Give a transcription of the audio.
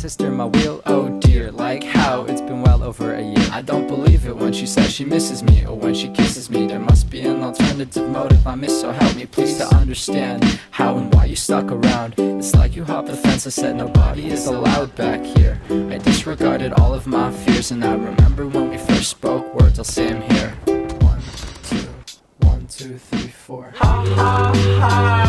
to steer my wheel, oh dear. Like how it's been well over a year. I don't believe it when she says she misses me, or when she kisses me. There must be an alternative motive I miss, so help me please to understand how and why you stuck around. It's like you hopped the fence, I said nobody is allowed back here. I disregarded all of my fears, and I remember when we first spoke words, I'll say 'em here. 1, 2, 1, 2, 3, 4. Ha ha ha.